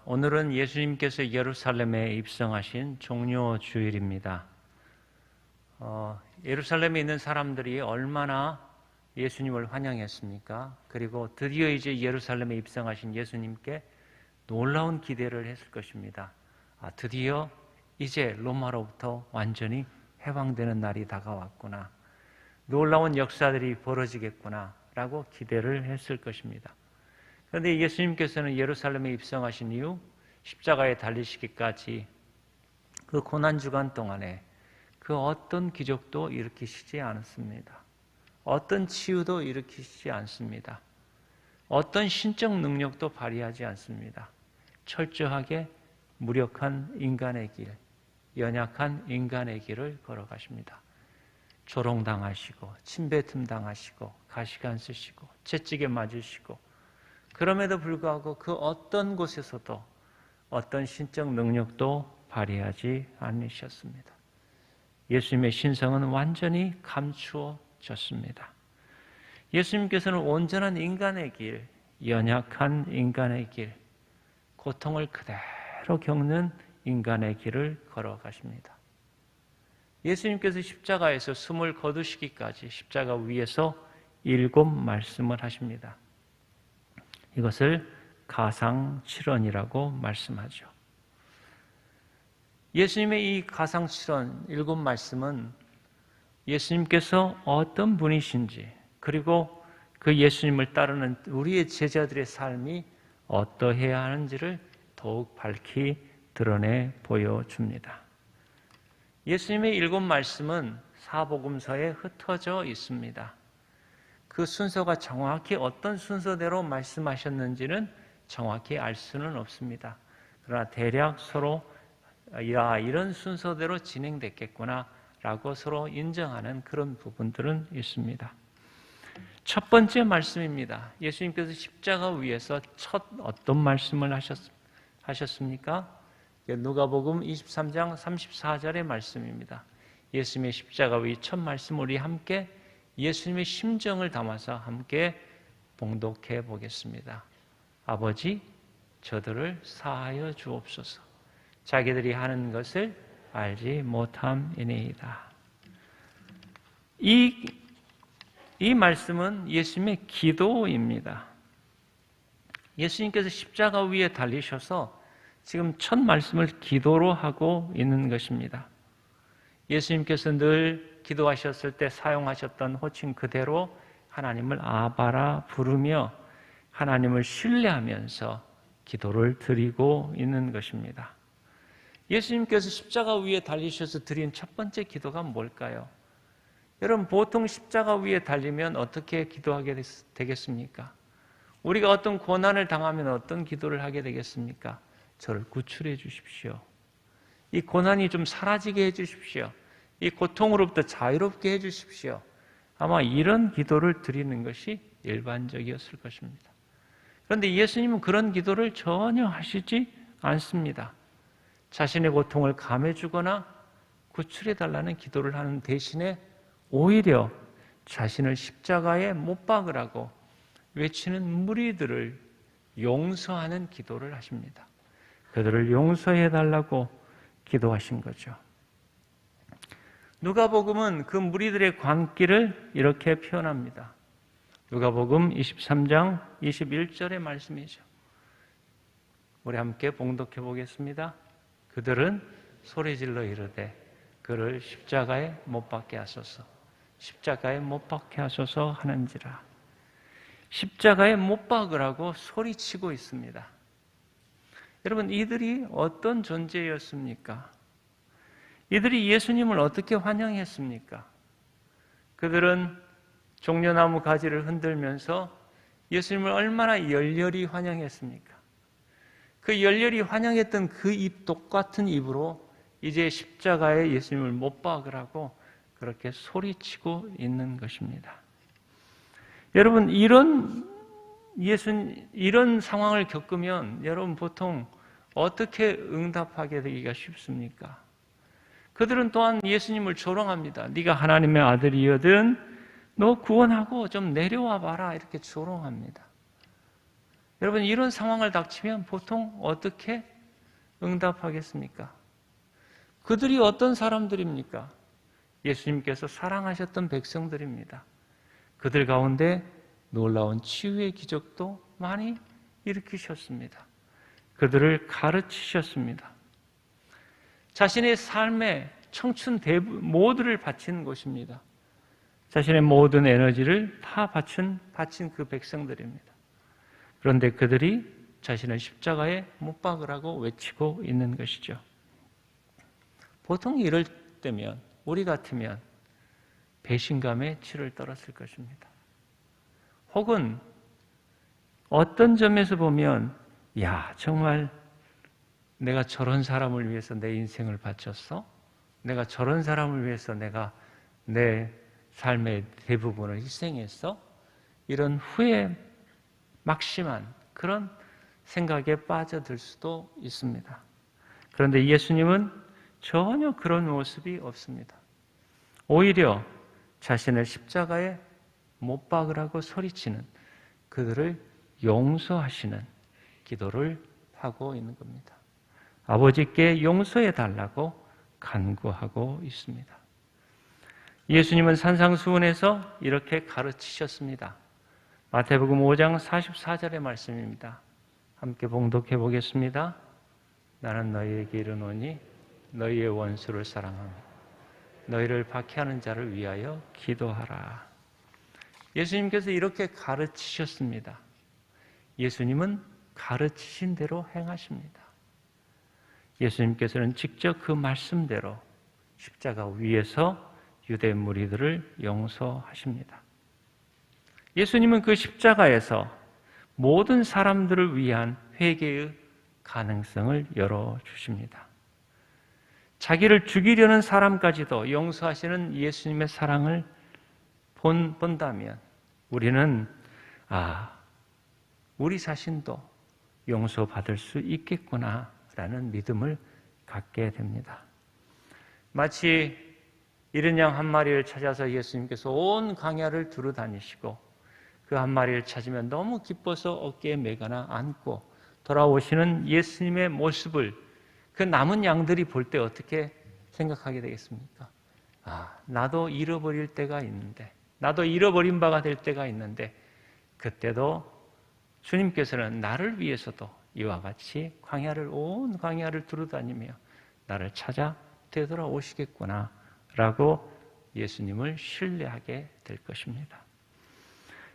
오늘은 예수님께서 예루살렘에 입성하신 종료 주일입니다. 예루살렘에 있는 사람들이 얼마나 예수님을 환영했습니까? 그리고 드디어 이제 예루살렘에 입성하신 예수님께 놀라운 기대를 했을 것입니다. 드디어 이제 로마로부터 완전히 해방되는 날이 다가왔구나. 놀라운 역사들이 벌어지겠구나 라고 기대를 했을 것입니다. 그런데 예수님께서는 예루살렘에 입성하신 이후 십자가에 달리시기까지 그 고난주간 동안에 그 어떤 기적도 일으키시지 않았습니다. 어떤 치유도 일으키시지 않습니다. 어떤 신적 능력도 발휘하지 않습니다. 철저하게 무력한 인간의 길, 연약한 인간의 길을 걸어가십니다. 조롱당하시고 침뱉음 당하시고 가시관 쓰시고 채찍에 맞으시고 그럼에도 불구하고 그 어떤 곳에서도 어떤 신적 능력도 발휘하지 않으셨습니다. 예수님의 신성은 완전히 감추어졌습니다. 예수님께서는 온전한 인간의 길, 연약한 인간의 길, 고통을 그대로 겪는 인간의 길을 걸어가십니다. 예수님께서 십자가에서 숨을 거두시기까지 십자가 위에서 7 말씀을 하십니다. 이것을 가상칠언이라고 말씀하죠. 예수님의 이 가상칠언 7 말씀은 예수님께서 어떤 분이신지 그리고 그 예수님을 따르는 우리의 제자들의 삶이 어떠해야 하는지를 더욱 밝히 드러내 보여줍니다. 예수님의 7 말씀은 사복음서에 흩어져 있습니다. 그 순서가 정확히 어떤 순서대로 말씀하셨는지는 정확히 알 수는 없습니다. 그러나 대략 서로 이런 순서대로 진행됐겠구나 라고 서로 인정하는 그런 부분들은 있습니다. 첫 번째 말씀입니다. 예수님께서 십자가 위에서 첫 어떤 말씀을 하셨습니까? 누가복음 23장 34절의 말씀입니다. 예수님의 십자가 위 첫 말씀 우리 함께 예수님의 심정을 담아서 함께 봉독해 보겠습니다. 아버지, 저들을 사하여 주옵소서. 자기들이 하는 것을 알지 못함이니이다. 이 말씀은 예수님의 기도입니다. 예수님께서 십자가 위에 달리셔서 지금 첫 말씀을 기도로 하고 있는 것입니다. 예수님께서 늘 기도하셨을 때 사용하셨던 호칭 그대로 하나님을 아바라 부르며 하나님을 신뢰하면서 기도를 드리고 있는 것입니다. 예수님께서 십자가 위에 달리셔서 드린 첫 번째 기도가 뭘까요? 여러분, 보통 십자가 위에 달리면 어떻게 기도하게 되겠습니까? 우리가 어떤 고난을 당하면 어떤 기도를 하게 되겠습니까? 저를 구출해 주십시오. 이 고난이 좀 사라지게 해 주십시오. 이 고통으로부터 자유롭게 해 주십시오. 아마 이런 기도를 드리는 것이 일반적이었을 것입니다. 그런데 예수님은 그런 기도를 전혀 하시지 않습니다. 자신의 고통을 감해주거나 구출해달라는 기도를 하는 대신에 오히려 자신을 십자가에 못 박으라고 외치는 무리들을 용서하는 기도를 하십니다. 그들을 용서해달라고 기도하신 거죠. 누가복음은 그 무리들의 광기를 이렇게 표현합니다. 누가복음 23장 21절의 말씀이죠. 우리 함께 봉독해 보겠습니다. 그들은 소리질러 이르되 그를 십자가에 못 박게 하소서, 십자가에 못 박게 하소서 하는지라. 십자가에 못 박으라고 소리치고 있습니다. 여러분, 이들이 어떤 존재였습니까? 이들이 예수님을 어떻게 환영했습니까? 그들은 종려나무 가지를 흔들면서 예수님을 얼마나 열렬히 환영했습니까? 그 열렬히 환영했던 그 입 똑같은 입으로 이제 십자가에 예수님을 못 박으라고 그렇게 소리치고 있는 것입니다. 여러분, 이런 상황을 겪으면 여러분 보통 어떻게 응답하게 되기가 쉽습니까? 그들은 또한 예수님을 조롱합니다. 네가 하나님의 아들이거든 너 구원하고 좀 내려와 봐라 이렇게 조롱합니다. 여러분, 이런 상황을 닥치면 보통 어떻게 응답하겠습니까? 그들이 어떤 사람들입니까? 예수님께서 사랑하셨던 백성들입니다. 그들 가운데 놀라운 치유의 기적도 많이 일으키셨습니다. 그들을 가르치셨습니다. 자신의 삶의 청춘 모두를 바친 곳입니다. 자신의 모든 에너지를 다 바친 그 백성들입니다. 그런데 그들이 자신을 십자가에 못 박으라고 외치고 있는 것이죠. 보통 이럴 때면 우리 같으면 배신감에 치를 떨었을 것입니다. 혹은 어떤 점에서 보면 야, 정말 내가 저런 사람을 위해서 내 인생을 바쳤어? 내가 저런 사람을 위해서 내가 내 삶의 대부분을 희생했어? 이런 후회 막심한 그런 생각에 빠져들 수도 있습니다. 그런데 예수님은 전혀 그런 모습이 없습니다. 오히려 자신을 십자가에 못 박으라고 소리치는 그들을 용서하시는 기도를 하고 있는 겁니다. 아버지께 용서해 달라고 간구하고 있습니다. 예수님은 산상수훈에서 이렇게 가르치셨습니다. 마태복음 5장 44절의 말씀입니다. 함께 봉독해 보겠습니다. 나는 너희에게 이르노니 너희의 원수를 사랑하며 너희를 박해하는 자를 위하여 기도하라. 예수님께서 이렇게 가르치셨습니다. 예수님은 가르치신 대로 행하십니다. 예수님께서는 직접 그 말씀대로 십자가 위에서 유대 무리들을 용서하십니다. 예수님은 그 십자가에서 모든 사람들을 위한 회개의 가능성을 열어주십니다. 자기를 죽이려는 사람까지도 용서하시는 예수님의 사랑을 본다면 우리는 우리 자신도 용서받을 수 있겠구나라는 믿음을 갖게 됩니다. 마치 이른 양 한 마리를 찾아서 예수님께서 온 광야를 두루 다니시고 그 한 마리를 찾으면 너무 기뻐서 어깨에 메거나 안고 돌아오시는 예수님의 모습을 그 남은 양들이 볼 때 어떻게 생각하게 되겠습니까? 나도 잃어버릴 때가 있는데, 나도 잃어버린 바가 될 때가 있는데, 그때도 주님께서는 나를 위해서도 이와 같이 온 광야를 두루다니며 나를 찾아 되돌아오시겠구나 라고 예수님을 신뢰하게 될 것입니다.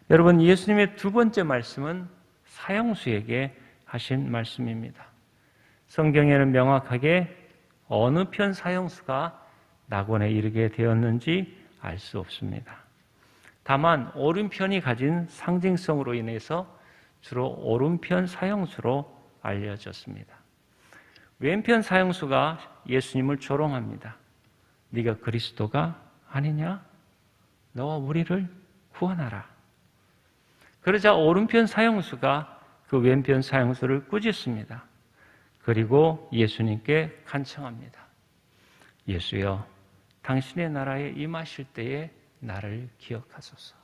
여러분, 예수님의 두 번째 말씀은 사형수에게 하신 말씀입니다. 성경에는 명확하게 어느 편 사형수가 낙원에 이르게 되었는지 알 수 없습니다. 다만 오른편이 가진 상징성으로 인해서 주로 오른편 사형수로 알려졌습니다. 왼편 사형수가 예수님을 조롱합니다. 네가 그리스도가 아니냐? 너와 우리를 구원하라. 그러자 오른편 사형수가 그 왼편 사형수를 꾸짖습니다. 그리고 예수님께 간청합니다. 예수여, 당신의 나라에 임하실 때에 나를 기억하소서.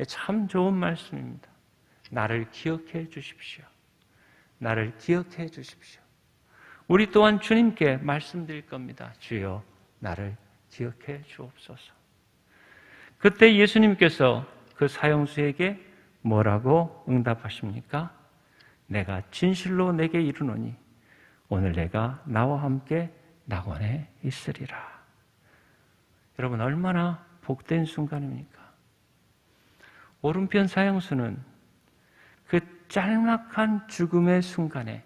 참 좋은 말씀입니다. 나를 기억해 주십시오. 나를 기억해 주십시오. 우리 또한 주님께 말씀드릴 겁니다. 주여, 나를 기억해 주옵소서. 그때 예수님께서 그 사형수에게 뭐라고 응답하십니까? 내가 진실로 내게 이르노니 오늘 내가 나와 함께 낙원에 있으리라. 여러분, 얼마나 복된 순간입니까? 오른편 사형수는 그 짤막한 죽음의 순간에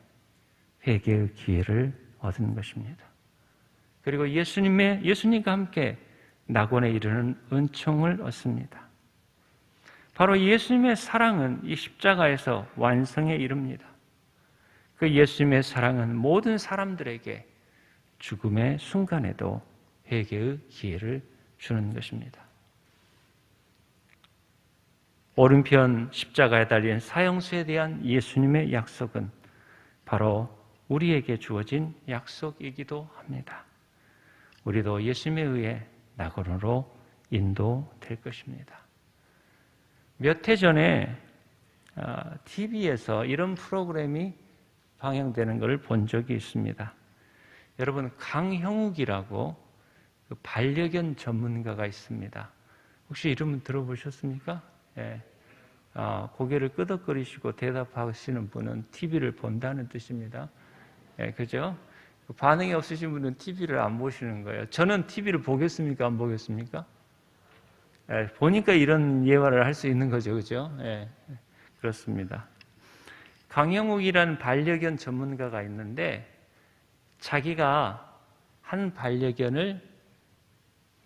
회개의 기회를 얻은 것입니다. 그리고 예수님과 함께 낙원에 이르는 은총을 얻습니다. 바로 예수님의 사랑은 이 십자가에서 완성에 이릅니다. 그 예수님의 사랑은 모든 사람들에게 죽음의 순간에도 회개의 기회를 주는 것입니다. 오른편 십자가에 달린 사형수에 대한 예수님의 약속은 바로 우리에게 주어진 약속이기도 합니다. 우리도 예수님에 의해 낙원으로 인도될 것입니다. 몇 해 전에 TV에서 이런 프로그램이 방영되는 것을 본 적이 있습니다. 여러분, 강형욱이라고 그 반려견 전문가가 있습니다. 혹시 이름 들어보셨습니까? 예. 고개를 끄덕거리시고 대답하시는 분은 TV를 본다는 뜻입니다. 예, 그죠? 반응이 없으신 분은 TV를 안 보시는 거예요. 저는 TV를 보겠습니까? 안 보겠습니까? 예, 보니까 이런 예화를 할 수 있는 거죠. 그죠? 예, 그렇습니다. 강형욱이라는 반려견 전문가가 있는데 자기가 한 반려견을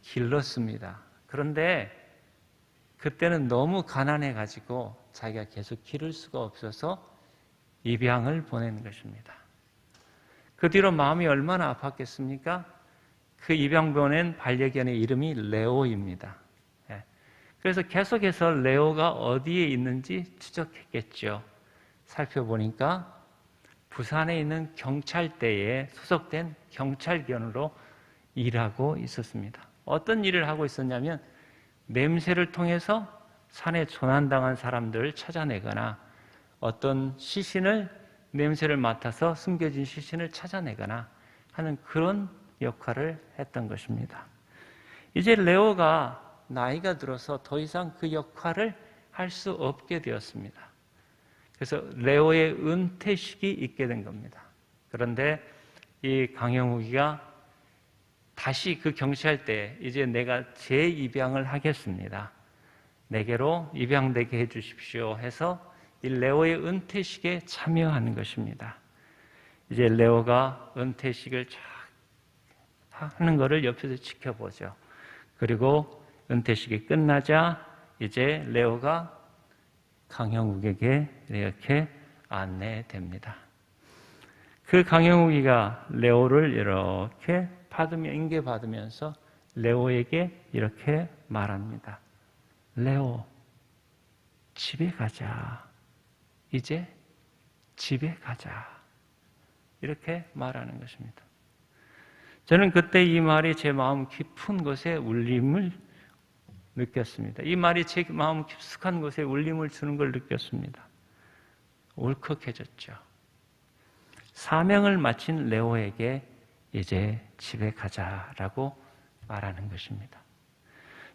길렀습니다. 그런데 그때는 너무 가난해가지고 자기가 계속 기를 수가 없어서 입양을 보낸 것입니다. 그 뒤로 마음이 얼마나 아팠겠습니까? 그 입양 보낸 반려견의 이름이 레오입니다. 그래서 계속해서 레오가 어디에 있는지 추적했겠죠. 살펴보니까 부산에 있는 경찰대에 소속된 경찰견으로 일하고 있었습니다. 어떤 일을 하고 있었냐면 냄새를 통해서 산에 조난당한 사람들을 찾아내거나 어떤 시신을 냄새를 맡아서 숨겨진 시신을 찾아내거나 하는 그런 역할을 했던 것입니다. 이제 레오가 나이가 들어서 더 이상 그 역할을 할 수 없게 되었습니다. 그래서 레오의 은퇴식이 있게 된 겁니다. 그런데 이 강형욱이가 다시 그 경찰대에 이제 내가 재입양을 하겠습니다. 내게로 입양되게 해주십시오 해서 이 레오의 은퇴식에 참여하는 것입니다. 이제 레오가 은퇴식을 하는 것을 옆에서 지켜보죠. 그리고 은퇴식이 끝나자 이제 레오가 강형욱에게 이렇게 안내됩니다. 그 강형욱이가 레오를 이렇게 인계받으면서 레오에게 이렇게 말합니다. 레오, 집에 가자. 이제 집에 가자. 이렇게 말하는 것입니다. 저는 그때 이 말이 제 마음 깊은 곳에 울림을 느꼈습니다. 이 말이 제 마음 깊숙한 곳에 울림을 주는 걸 느꼈습니다. 울컥해졌죠. 사명을 마친 레오에게 이제 집에 가자라고 말하는 것입니다.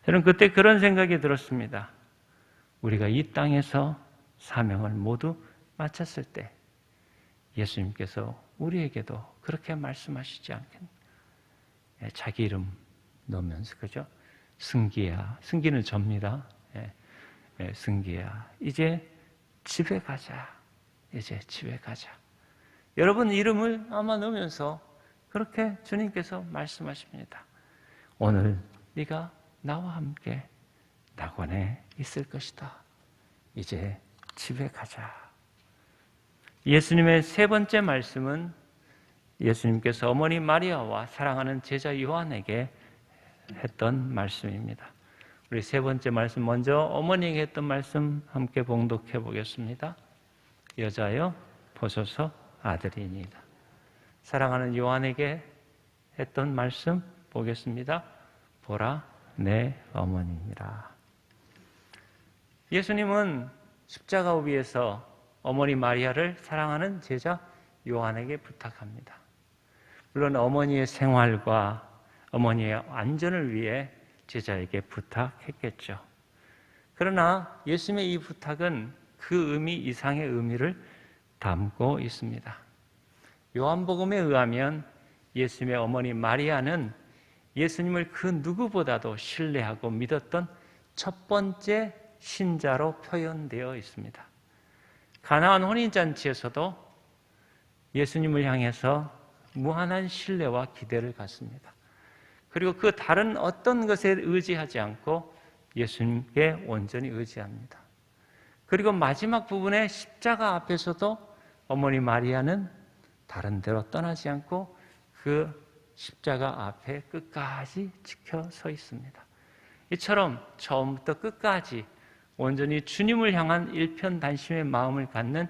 저는 그때 그런 생각이 들었습니다. 우리가 이 땅에서 사명을 모두 마쳤을 때 예수님께서 우리에게도 그렇게 말씀하시지 않겠나? 자기 이름 넣으면서, 그죠? 승기야. 승기는 접니다. 승기야. 이제 집에 가자. 이제 집에 가자. 여러분 이름을 아마 넣으면서 그렇게 주님께서 말씀하십니다. 오늘 네가 나와 함께 낙원에 있을 것이다. 이제 집에 가자. 예수님의 세 번째 말씀은 예수님께서 어머니 마리아와 사랑하는 제자 요한에게 했던 말씀입니다. 우리 세 번째 말씀 먼저 어머니에게 했던 말씀 함께 봉독해 보겠습니다. 여자여 보소서 아들이니이다. 사랑하는 요한에게 했던 말씀 보겠습니다. 보라 내 어머니니라. 예수님은 십자가 위에서 어머니 마리아를 사랑하는 제자 요한에게 부탁합니다. 물론 어머니의 생활과 어머니의 안전을 위해 제자에게 부탁했겠죠. 그러나 예수님의 이 부탁은 그 의미 이상의 의미를 담고 있습니다. 요한복음에 의하면 예수님의 어머니 마리아는 예수님을 그 누구보다도 신뢰하고 믿었던 첫 번째 신자로 표현되어 있습니다. 가나안 혼인잔치에서도 예수님을 향해서 무한한 신뢰와 기대를 갖습니다. 그리고 그 다른 어떤 것에 의지하지 않고 예수님께 온전히 의지합니다. 그리고 마지막 부분에 십자가 앞에서도 어머니 마리아는 다른 데로 떠나지 않고 그 십자가 앞에 끝까지 지켜 서 있습니다. 이처럼 처음부터 끝까지 온전히 주님을 향한 일편단심의 마음을 갖는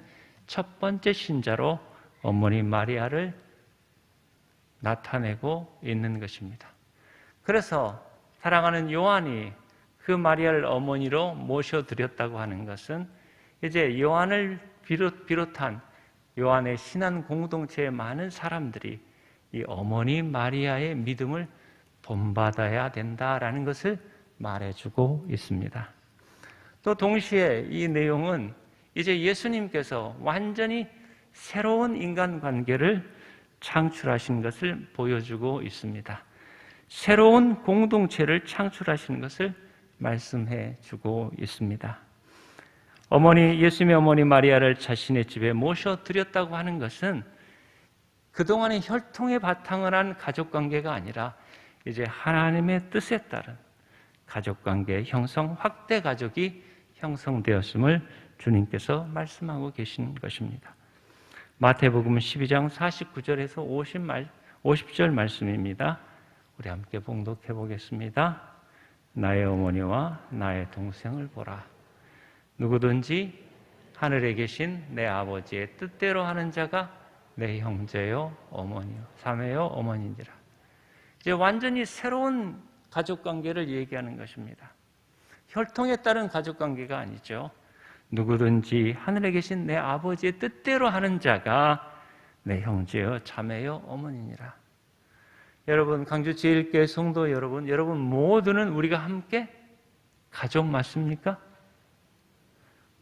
첫 번째 신자로 어머니 마리아를 나타내고 있는 것입니다. 그래서 사랑하는 요한이 그 마리아를 어머니로 모셔드렸다고 하는 것은 이제 요한을 비롯한 요한의 신앙 공동체의 많은 사람들이 이 어머니 마리아의 믿음을 본받아야 된다라는 것을 말해주고 있습니다. 또 동시에 이 내용은 이제 예수님께서 완전히 새로운 인간관계를 창출하신 것을 보여주고 있습니다. 새로운 공동체를 창출하신 것을 말씀해 주고 있습니다. 예수님의 어머니 마리아를 자신의 집에 모셔드렸다고 하는 것은 그동안의 혈통의 바탕을 한 가족관계가 아니라 이제 하나님의 뜻에 따른 가족관계 형성, 확대 가족이 형성되었음을 주님께서 말씀하고 계신 것입니다. 마태복음 12장 49절에서 50절 말씀입니다. 우리 함께 봉독해 보겠습니다. 나의 어머니와 나의 동생을 보라. 누구든지 하늘에 계신 내 아버지의 뜻대로 하는 자가 내 형제요 어머니요 자매요 어머니니라. 이제 완전히 새로운 가족관계를 얘기하는 것입니다. 혈통에 따른 가족관계가 아니죠. 누구든지 하늘에 계신 내 아버지의 뜻대로 하는 자가 내 형제요 자매요 어머니니라. 여러분, 강주 제일교회 성도 여러분 모두는 우리가 함께 가족 맞습니까?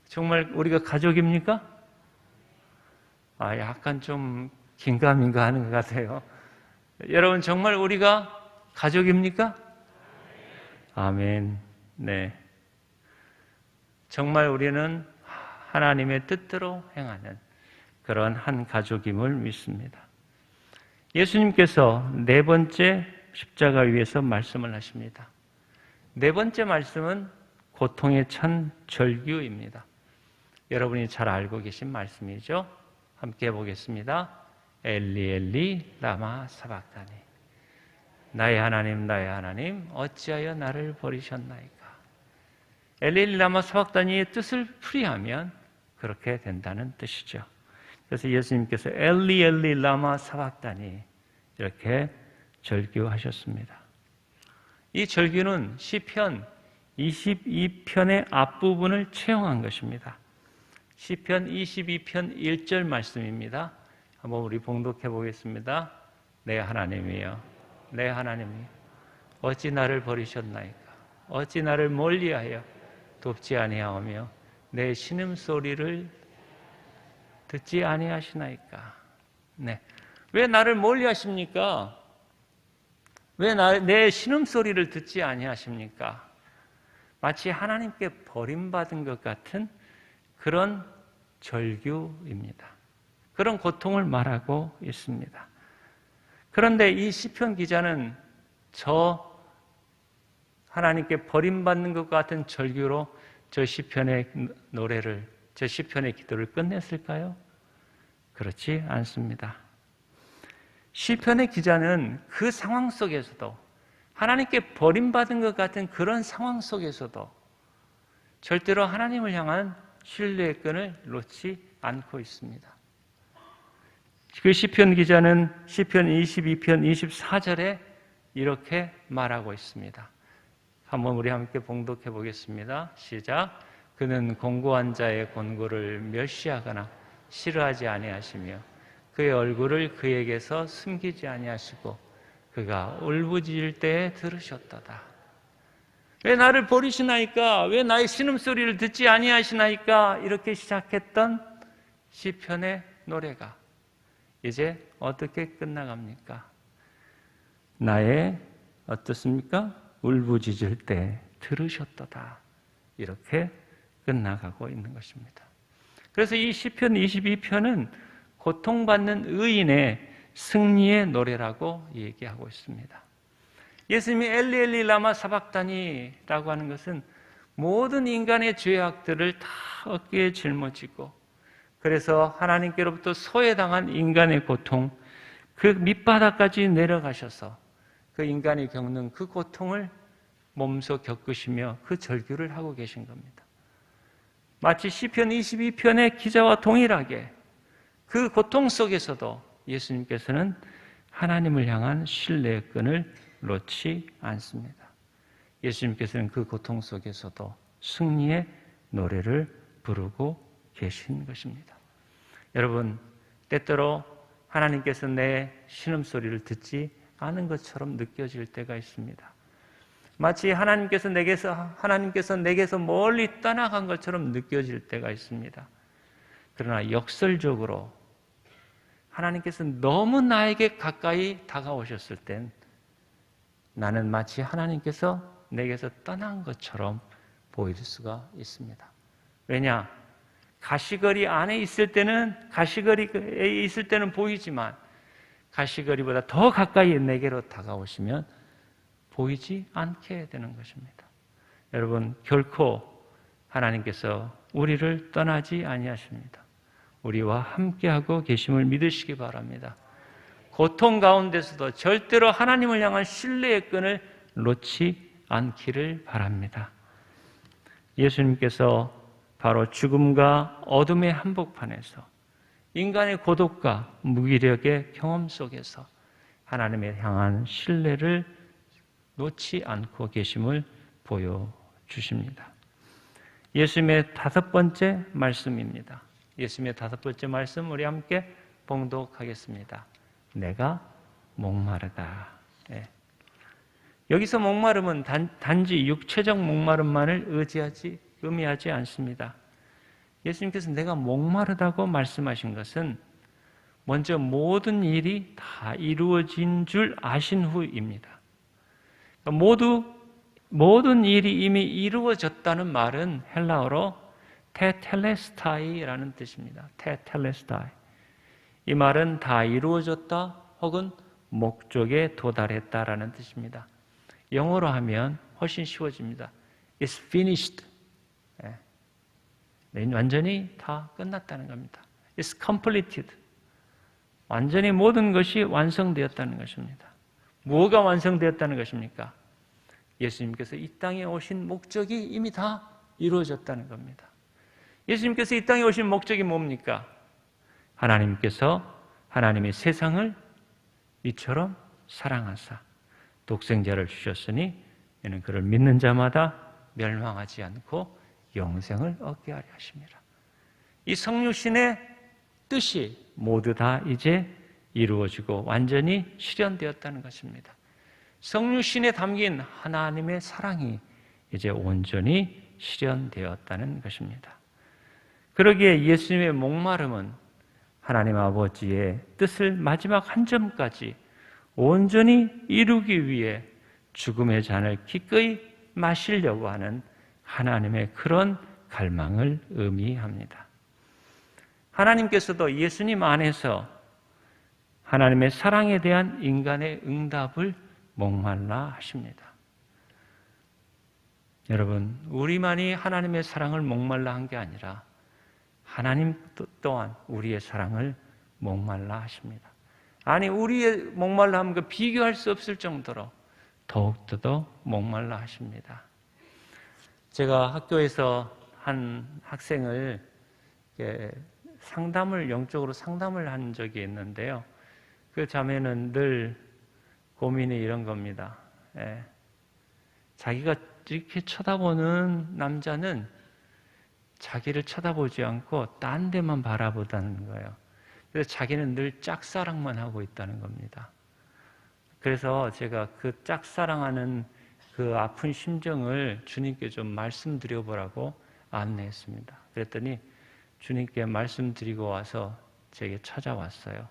정말 우리가 가족입니까? 약간 좀 긴가민가 하는 것 같아요. 여러분, 정말 우리가 가족입니까? 아멘. 네. 정말 우리는 하나님의 뜻대로 행하는 그런 한 가족임을 믿습니다. 예수님께서 네 번째 십자가 위에서 말씀을 하십니다. 네 번째 말씀은 고통에 찬 절규입니다. 여러분이 잘 알고 계신 말씀이죠. 함께 해보겠습니다. 엘리 엘리 라마 사박다니. 나의 하나님 어찌하여 나를 버리셨나이까. 엘리 엘리 라마 사박다니의 뜻을 풀이하면 그렇게 된다는 뜻이죠. 그래서 예수님께서 엘리 엘리 라마 사박다니 이렇게 절규하셨습니다. 이 절규는 시편 22편의 앞부분을 채용한 것입니다. 시편 22편 1절 말씀입니다. 한번 우리 봉독해 보겠습니다. 내 하나님이여 내 하나님이여 어찌 나를 버리셨나이까. 어찌 나를 멀리하여 돕지 아니하오며 내 신음소리를 듣지 아니하시나이까. 네. 왜 나를 멀리하십니까? 왜 내 신음소리를 듣지 아니하십니까? 마치 하나님께 버림받은 것 같은 그런 절규입니다. 그런 고통을 말하고 있습니다. 그런데 이 시편 기자는 저 하나님께 버림받는 것 같은 절규로 저 시편의 기도를 끝냈을까요? 그렇지 않습니다. 시편의 기자는 그 상황 속에서도 하나님께 버림받은 것 같은 그런 상황 속에서도 절대로 하나님을 향한 신뢰의 끈을 놓지 않고 있습니다. 그 시편 기자는 시편 22편 24절에 이렇게 말하고 있습니다. 한번 우리 함께 봉독해 보겠습니다. 시작. 그는 공고한 자의 권고를 멸시하거나 싫어하지 아니하시며 그의 얼굴을 그에게서 숨기지 아니하시고 그가 울부짖을 때에 들으셨도다. 왜 나를 버리시나이까? 왜 나의 신음소리를 듣지 아니하시나이까? 이렇게 시작했던 시편의 노래가 이제 어떻게 끝나갑니까? 나의 어떻습니까? 울부짖을 때 들으셨도다. 이렇게 끝나가고 있는 것입니다. 그래서 이 시편 22편은 고통받는 의인의 승리의 노래라고 얘기하고 있습니다. 예수님이 엘리 엘리 라마 사박다니라고 하는 것은 모든 인간의 죄악들을 다 어깨에 짊어지고 그래서 하나님께로부터 소외당한 인간의 고통, 그 밑바닥까지 내려가셔서 그 인간이 겪는 그 고통을 몸소 겪으시며 그 절규를 하고 계신 겁니다. 마치 시편 22편의 기자와 동일하게 그 고통 속에서도 예수님께서는 하나님을 향한 신뢰의 끈을 놓지 않습니다. 예수님께서는 그 고통 속에서도 승리의 노래를 부르고 계신 것입니다. 여러분, 때때로 하나님께서 내 신음소리를 듣지 않은 것처럼 느껴질 때가 있습니다. 마치 하나님께서 내게서 멀리 떠나간 것처럼 느껴질 때가 있습니다. 그러나 역설적으로 하나님께서 너무 나에게 가까이 다가오셨을 땐 나는 마치 하나님께서 내게서 떠난 것처럼 보일 수가 있습니다. 왜냐? 가시거리 안에 있을 때는 가시거리에 있을 때는 보이지만 가시거리보다 더 가까이 내게로 다가오시면 보이지 않게 되는 것입니다. 여러분, 결코 하나님께서 우리를 떠나지 아니하십니다. 우리와 함께하고 계심을 믿으시기 바랍니다. 고통 가운데서도 절대로 하나님을 향한 신뢰의 끈을 놓지 않기를 바랍니다. 예수님께서 바로 죽음과 어둠의 한복판에서 인간의 고독과 무기력의 경험 속에서 하나님을 향한 신뢰를 놓지 않고 계심을 보여주십니다. 예수님의 5번째 말씀입니다. 예수님의 5번째 말씀 우리 함께 봉독하겠습니다. 내가 목마르다. 네. 여기서 목마름은 단지 육체적 목마름만을 의미하지 않습니다. 예수님께서 내가 목마르다고 말씀하신 것은 먼저 모든 일이 다 이루어진 줄 아신 후입니다. 모든 일이 이미 이루어졌다는 말은 헬라어로 테텔레스타이라는 뜻입니다. 테텔레스타이. 이 말은 다 이루어졌다 혹은 목적에 도달했다라는 뜻입니다. 영어로 하면 훨씬 쉬워집니다. It's finished. 완전히 다 끝났다는 겁니다. It's completed. 완전히 모든 것이 완성되었다는 것입니다. 뭐가 완성되었다는 것입니까? 예수님께서 이 땅에 오신 목적이 이미 다 이루어졌다는 겁니다. 예수님께서 이 땅에 오신 목적이 뭡니까? 하나님께서 하나님의 세상을 이처럼 사랑하사 독생자를 주셨으니 이는 그를 믿는 자마다 멸망하지 않고 영생을 얻게 하려 하심이라. 이 성육신의 뜻이 모두 다 이제 이루어지고 완전히 실현되었다는 것입니다. 성육신에 담긴 하나님의 사랑이 이제 온전히 실현되었다는 것입니다. 그러기에 예수님의 목마름은 하나님 아버지의 뜻을 마지막 한 점까지 온전히 이루기 위해 죽음의 잔을 기꺼이 마시려고 하는 하나님의 그런 갈망을 의미합니다. 하나님께서도 예수님 안에서 하나님의 사랑에 대한 인간의 응답을 목말라 하십니다. 여러분, 우리만이 하나님의 사랑을 목말라 한 게 아니라 하나님 또한 우리의 사랑을 목말라 하십니다. 아니, 우리의 목말라 함과 비교할 수 없을 정도로 더욱더 목말라 하십니다. 제가 학교에서 한 학생을 영적으로 상담을 한 적이 있는데요. 그 자매는 늘 고민이 이런 겁니다. 자기가 이렇게 쳐다보는 남자는 자기를 쳐다보지 않고 딴 데만 바라보다는 거예요. 그래서 자기는 늘 짝사랑만 하고 있다는 겁니다. 그래서 제가 그 짝사랑하는 그 아픈 심정을 주님께 좀 말씀드려보라고 안내했습니다. 그랬더니 주님께 말씀드리고 와서 제게 찾아왔어요.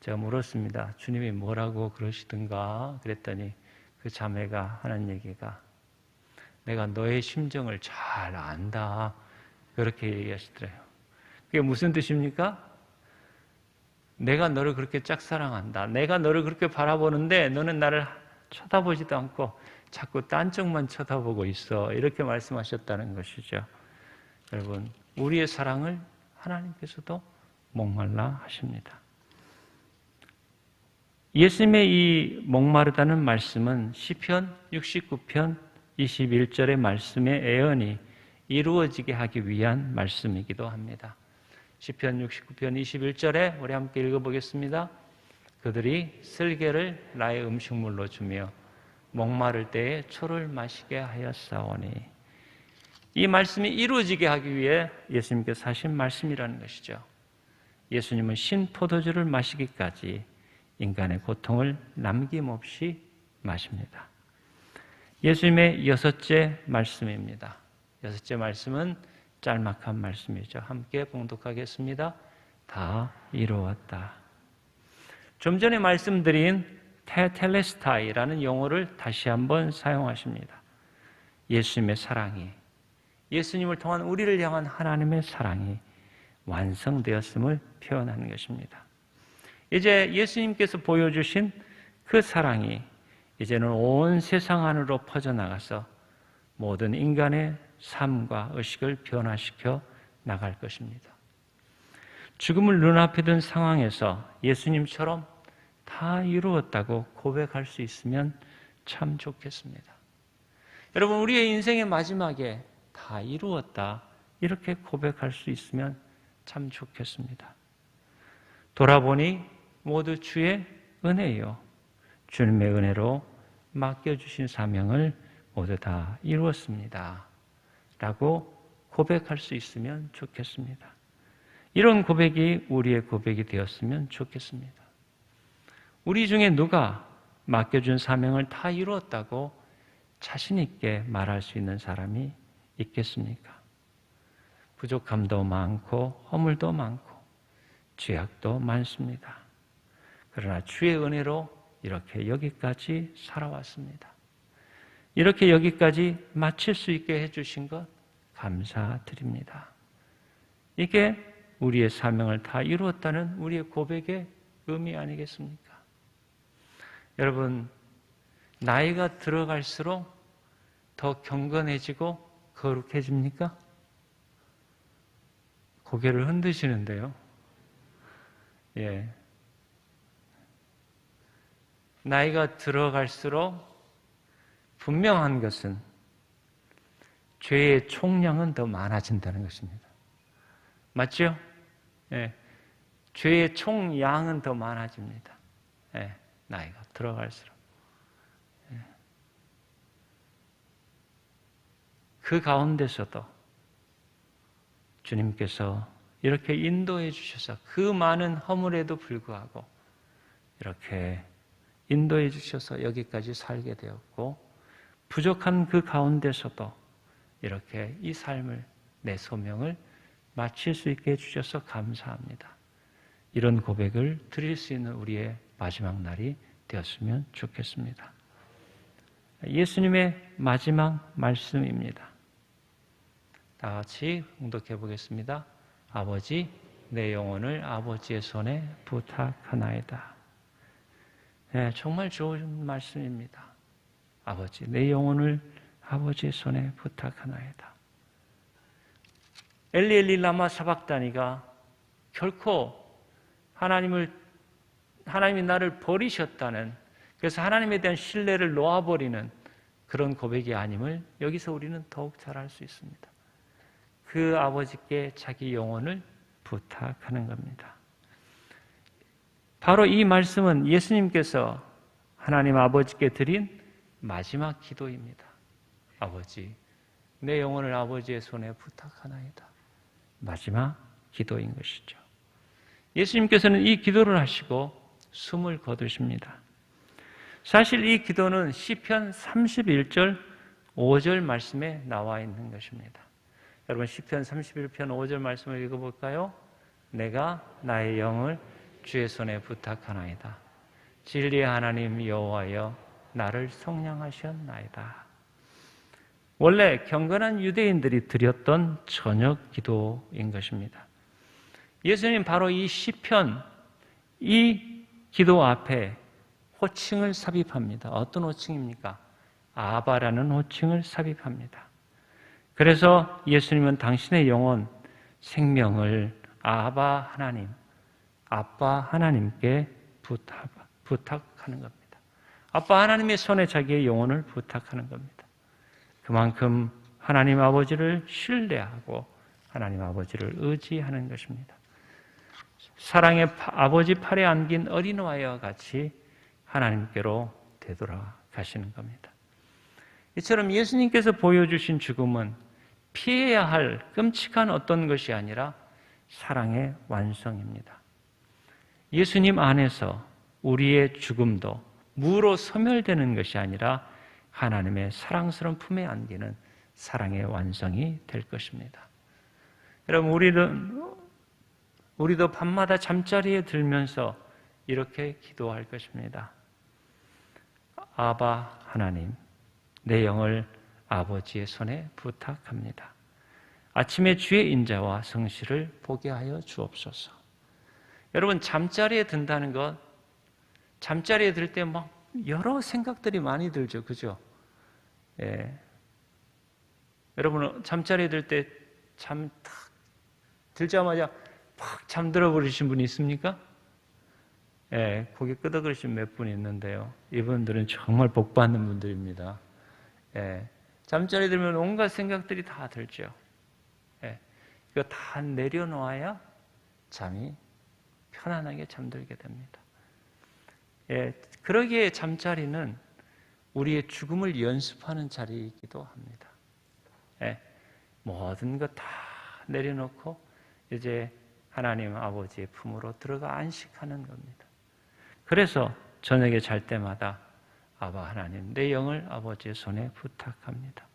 제가 물었습니다. 주님이 뭐라고 그러시든가? 그랬더니 그 자매가 하는 얘기가 내가 너의 심정을 잘 안다. 그렇게 얘기하시더래요. 그게 무슨 뜻입니까? 내가 너를 그렇게 짝사랑한다. 내가 너를 그렇게 바라보는데 너는 나를 쳐다보지도 않고 자꾸 딴 쪽만 쳐다보고 있어. 이렇게 말씀하셨다는 것이죠. 여러분, 우리의 사랑을 하나님께서도 목말라 하십니다. 예수님의 이 목마르다는 말씀은 시편 69편 21절의 말씀의 애언이 이루어지게 하기 위한 말씀이기도 합니다. 시편 69편 21절에 우리 함께 읽어보겠습니다. 그들이 쓸개를 나의 음식물로 주며 목마를 때에 초를 마시게 하였사오니. 이 말씀이 이루어지게 하기 위해 예수님께서 하신 말씀이라는 것이죠. 예수님은 신 포도주를 마시기까지 인간의 고통을 남김없이 마십니다. 예수님의 여섯째 말씀입니다. 여섯째 말씀은 짤막한 말씀이죠. 함께 봉독하겠습니다. 다 이루었다. 좀 전에 말씀드린 테텔레스타이라는 용어를 다시 한번 사용하십니다. 예수님의 사랑이, 예수님을 통한 우리를 향한 하나님의 사랑이 완성되었음을 표현하는 것입니다. 이제 예수님께서 보여주신 그 사랑이 이제는 온 세상 안으로 퍼져나가서 모든 인간의 삶과 의식을 변화시켜 나갈 것입니다. 죽음을 눈앞에 둔 상황에서 예수님처럼 다 이루었다고 고백할 수 있으면 참 좋겠습니다. 여러분, 우리의 인생의 마지막에 다 이루었다 이렇게 고백할 수 있으면 참 좋겠습니다. 돌아보니 모두 주의 은혜요, 주님의 은혜로 맡겨주신 사명을 모두 다 이루었습니다 라고 고백할 수 있으면 좋겠습니다. 이런 고백이 우리의 고백이 되었으면 좋겠습니다. 우리 중에 누가 맡겨준 사명을 다 이루었다고 자신 있게 말할 수 있는 사람이 있겠습니까? 부족함도 많고 허물도 많고 죄악도 많습니다. 그러나 주의 은혜로 이렇게 여기까지 살아왔습니다. 이렇게 여기까지 마칠 수 있게 해주신 것 감사드립니다. 이게 우리의 사명을 다 이루었다는 우리의 고백의 의미 아니겠습니까? 여러분, 나이가 들어갈수록 더 경건해지고 거룩해집니까? 고개를 흔드시는데요. 예. 나이가 들어갈수록 분명한 것은 죄의 총량은 더 많아진다는 것입니다. 맞죠? 예. 죄의 총량은 더 많아집니다. 예. 나이가 들어갈수록. 예. 그 가운데서도 주님께서 이렇게 인도해 주셔서 그 많은 허물에도 불구하고 이렇게 인도해 주셔서 여기까지 살게 되었고, 부족한 그 가운데서도 이렇게 이 삶을, 내 소명을 마칠 수 있게 해주셔서 감사합니다. 이런 고백을 드릴 수 있는 우리의 마지막 날이 되었으면 좋겠습니다. 예수님의 마지막 말씀입니다. 다 같이 봉독해 보겠습니다. 아버지, 내 영혼을 아버지의 손에 부탁하나이다. 네, 정말 좋은 말씀입니다. 아버지, 내 영혼을 아버지의 손에 부탁하나이다. 엘리 엘리 라마 사박다니가 결코 하나님이 나를 버리셨다는, 그래서 하나님에 대한 신뢰를 놓아버리는 그런 고백이 아님을 여기서 우리는 더욱 잘 알 수 있습니다. 그 아버지께 자기 영혼을 부탁하는 겁니다. 바로 이 말씀은 예수님께서 하나님 아버지께 드린 마지막 기도입니다. 아버지, 내 영혼을 아버지의 손에 부탁하나이다. 마지막 기도인 것이죠. 예수님께서는 이 기도를 하시고 숨을 거두십니다. 사실 이 기도는 시편 31절 5절 말씀에 나와 있는 것입니다. 여러분, 시편 31편 5절 말씀을 읽어볼까요? 내가 나의 영을 주의 손에 부탁하나이다. 진리의 하나님 여호와여, 나를 속량하셨나이다. 원래 경건한 유대인들이 드렸던 저녁 기도인 것입니다. 예수님 바로 이 시편, 이 기도 앞에 호칭을 삽입합니다. 어떤 호칭입니까? 아바라는 호칭을 삽입합니다. 그래서 예수님은 당신의 영혼, 생명을 아바 하나님, 아빠 하나님께 부탁하는 겁니다. 아빠 하나님의 손에 자기의 영혼을 부탁하는 겁니다. 그만큼 하나님 아버지를 신뢰하고 하나님 아버지를 의지하는 것입니다. 사랑의 아버지 팔에 안긴 어린아이와 같이 하나님께로 되돌아가시는 겁니다. 이처럼 예수님께서 보여주신 죽음은 피해야 할 끔찍한 어떤 것이 아니라 사랑의 완성입니다. 예수님 안에서 우리의 죽음도 무로 소멸되는 것이 아니라 하나님의 사랑스러운 품에 안기는 사랑의 완성이 될 것입니다. 여러분, 우리도 밤마다 잠자리에 들면서 이렇게 기도할 것입니다. 아바 하나님, 내 영을 아버지의 손에 부탁합니다. 아침에 주의 인자와 성실을 보게 하여 주옵소서. 여러분, 잠자리에 든다는 것, 잠자리에 들 때 막 여러 생각들이 많이 들죠. 그죠? 예. 여러분, 잠자리에 들 때 잠 탁 들자마자 팍 잠들어 버리신 분이 있습니까? 예, 고개 끄덕거리신 몇 분 있는데요. 이분들은 정말 복 받는 분들입니다. 예, 잠자리 들면 온갖 생각들이 다 들죠. 예, 이거 다 내려놓아야 잠이 편안하게 잠들게 됩니다. 예, 그러기에 잠자리는 우리의 죽음을 연습하는 자리이기도 합니다. 예, 모든 것 다 내려놓고 이제 하나님 아버지의 품으로 들어가 안식하는 겁니다. 그래서 저녁에 잘 때마다 아바 하나님, 내 영을 아버지의 손에 부탁합니다.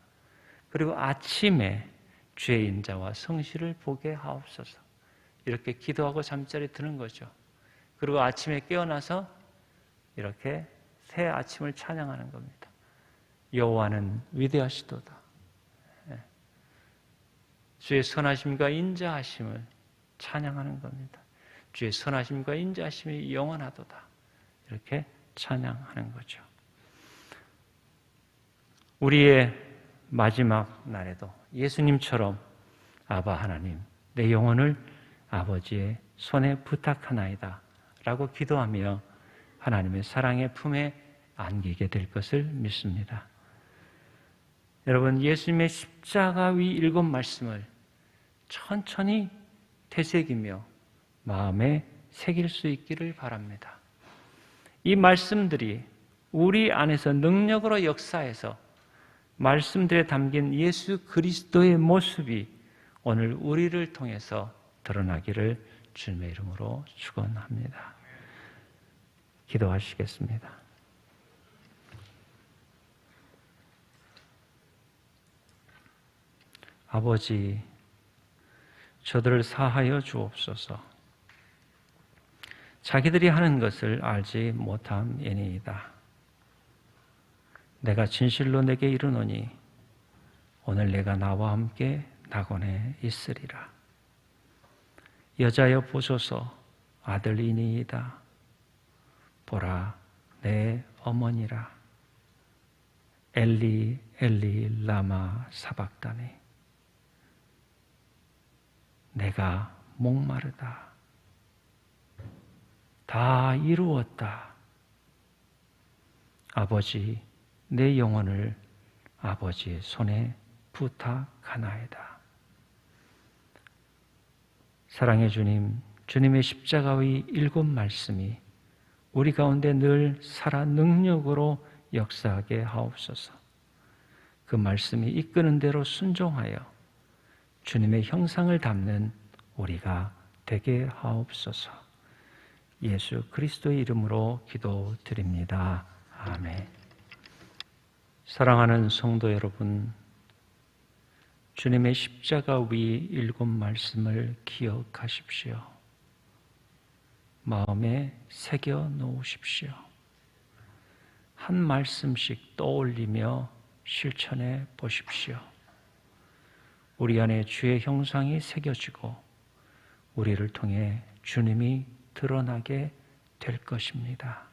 그리고 아침에 주의 인자와 성실을 보게 하옵소서. 이렇게 기도하고 잠자리 드는 거죠. 그리고 아침에 깨어나서 이렇게 새 아침을 찬양하는 겁니다. 여호와는 위대하시도다. 주의 선하심과 인자하심을 찬양하는 겁니다. 주의 선하심과 인자하심이 영원하도다. 이렇게 찬양하는 거죠. 우리의 마지막 날에도 예수님처럼 아바 하나님, 내 영혼을 아버지의 손에 부탁하나이다 라고 기도하며 하나님의 사랑의 품에 안기게 될 것을 믿습니다. 여러분, 예수님의 십자가 위 7 말씀을 천천히 되새기며 마음에 새길 수 있기를 바랍니다. 이 말씀들이 우리 안에서 능력으로 역사해서 말씀들에 담긴 예수 그리스도의 모습이 오늘 우리를 통해서 드러나기를 주님의 이름으로 축원합니다. 기도하시겠습니다. 아버지, 저들을 사하여 주옵소서. 자기들이 하는 것을 알지 못함이니이다. 내가 진실로 내게 이르노니 오늘 내가 나와 함께 낙원에 있으리라. 여자여 보소서, 아들이니이다. 보라, 내 어머니라. 엘리 엘리 라마 사박다니. 내가 목마르다. 다 이루었다. 아버지, 내 영혼을 아버지의 손에 부탁하나이다. 사랑의 주님, 주님의 십자가의 7 말씀이 우리 가운데 늘 살아 능력으로 역사하게 하옵소서. 그 말씀이 이끄는 대로 순종하여 주님의 형상을 담는 우리가 되게 하옵소서. 예수 그리스도의 이름으로 기도드립니다. 아멘. 사랑하는 성도 여러분, 주님의 십자가 위 7 말씀을 기억하십시오. 마음에 새겨 놓으십시오. 한 말씀씩 떠올리며 실천해 보십시오. 우리 안에 주의 형상이 새겨지고 우리를 통해 주님이 드러나게 될 것입니다.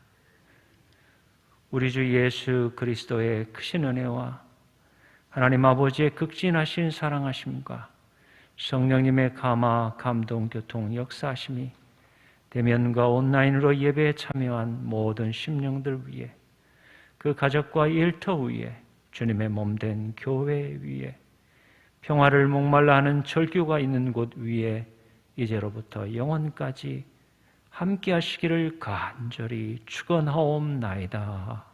우리 주 예수 그리스도의 크신 은혜와 하나님 아버지의 극진하신 사랑하심과 성령님의 감화, 감동, 교통, 역사하심이 대면과 온라인으로 예배에 참여한 모든 심령들 위에, 그 가족과 일터 위에, 주님의 몸된 교회 위에, 평화를 목말라 하는 절규가 있는 곳 위에 이제로부터 영원까지 함께 하시기를 간절히 축원하옵나이다.